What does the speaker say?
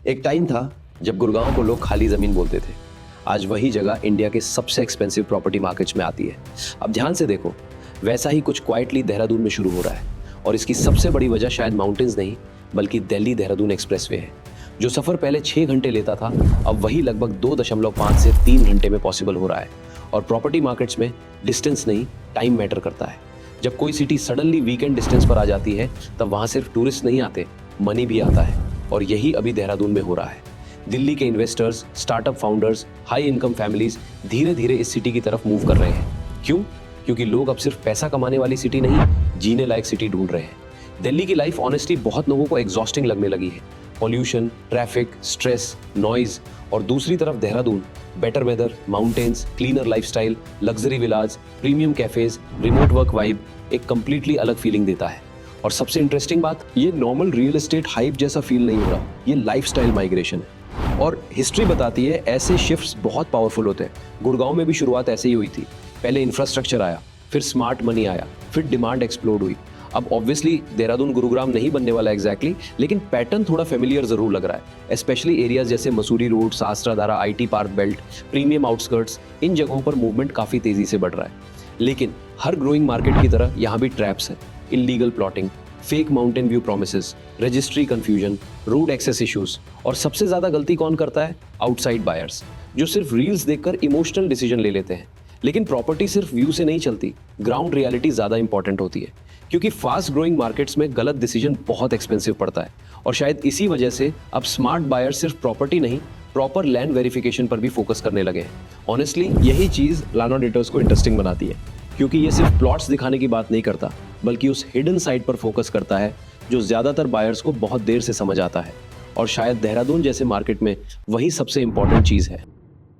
एक टाइम था जब गुड़गांव को लोग खाली जमीन बोलते थे। आज वही जगह इंडिया के सबसे एक्सपेंसिव प्रॉपर्टी मार्केट्स में आती है। अब ध्यान से देखो, वैसा ही कुछ क्वाइटली देहरादून में शुरू हो रहा है और इसकी सबसे बड़ी वजह शायद माउंटेन्स नहीं बल्कि दिल्ली देहरादून एक्सप्रेसवे है। जो सफर पहले 6 घंटे लेता था अब वही लगभग 2.5 से 3 घंटे में पॉसिबल हो रहा है। और प्रॉपर्टी मार्केट्स में डिस्टेंस नहीं, टाइम मैटर करता है। जब कोई सिटी सडनली वीकेंड डिस्टेंस पर आ जाती है तब वहां सिर्फ टूरिस्ट नहीं आते, मनी भी आता है। और यही अभी देहरादून में हो रहा है। दिल्ली के investors, startup founders, high income families धीरे धीरे इस सिटी की तरफ मूव कर रहे हैं। क्यों? क्योंकि लोग अब सिर्फ पैसा कमाने वाली सिटी नहीं, जीने लायक सिटी ढूंढ रहे हैं। दिल्ली की लाइफ ऑनेस्टली बहुत लोगों को एग्जॉस्टिंग लगने लगी है। Pollution, traffic, stress, noise. और दूसरी तरफ Dehradun, better weather, mountains, cleaner lifestyle, luxury villas, premium cafes, remote work vibe एक कंप्लीटली अलग फीलिंग देता है। और सबसे इंटरेस्टिंग बात, ये नॉर्मल रियल एस्टेट हाइप जैसा फील नहीं हो रहा, ये लाइफस्टाइल माइग्रेशन है। और हिस्ट्री बताती है ऐसे शिफ्ट्स बहुत पावरफुल होते हैं। गुड़गांव में भी शुरुआत ऐसे ही हुई थी। पहले इंफ्रास्ट्रक्चर आया, फिर स्मार्ट मनी आया, फिर डिमांड एक्सप्लोड हुई। अब ऑब्वियसली देहरादून गुरुग्राम नहीं बनने वाला एग्जैक्टली, लेकिन पैटर्न थोड़ा फेमिलियर जरूर लग रहा है। स्पेशली एरियाज जैसे Mussoorie road, Shastradhara, IT park belt, premium outskirts, इन जगहों पर मूवमेंट काफी तेजी से बढ़ रहा है। लेकिन हर ग्रोइंग मार्केट की तरह यहाँ भी ट्रैप्स हैं। Illegal plotting, fake mountain view promises, registry confusion, road access issues. और सबसे ज्यादा गलती कौन करता है? आउटसाइड बायर्स, जो सिर्फ रील्स देखकर इमोशनल डिसीजन ले लेते हैं। लेकिन प्रॉपर्टी सिर्फ व्यू से नहीं चलती, ग्राउंड रियलिटी ज्यादा इंपॉर्टेंट होती है। क्योंकि फास्ट ग्रोइंग मार्केट्स में गलत डिसीजन बहुत एक्सपेंसिव पड़ता है। और शायद इसी वजह से अब स्मार्ट बायर सिर्फ प्रॉपर्टी नहीं, प्रॉपर लैंड वेरिफिकेशन पर भी फोकस करने लगे हैं। ऑनेस्टली यही चीज लैंड ऑडिटर्स को इंटरेस्टिंग बनाती है, क्योंकि ये सिर्फ प्लॉट्स दिखाने की बात नहीं करता बल्कि उस हिडन साइड पर फोकस करता है जो ज्यादातर बायर्स को बहुत देर से समझ आता है। और शायद देहरादून जैसे मार्केट में वही सबसे इंपॉर्टेंट चीज है।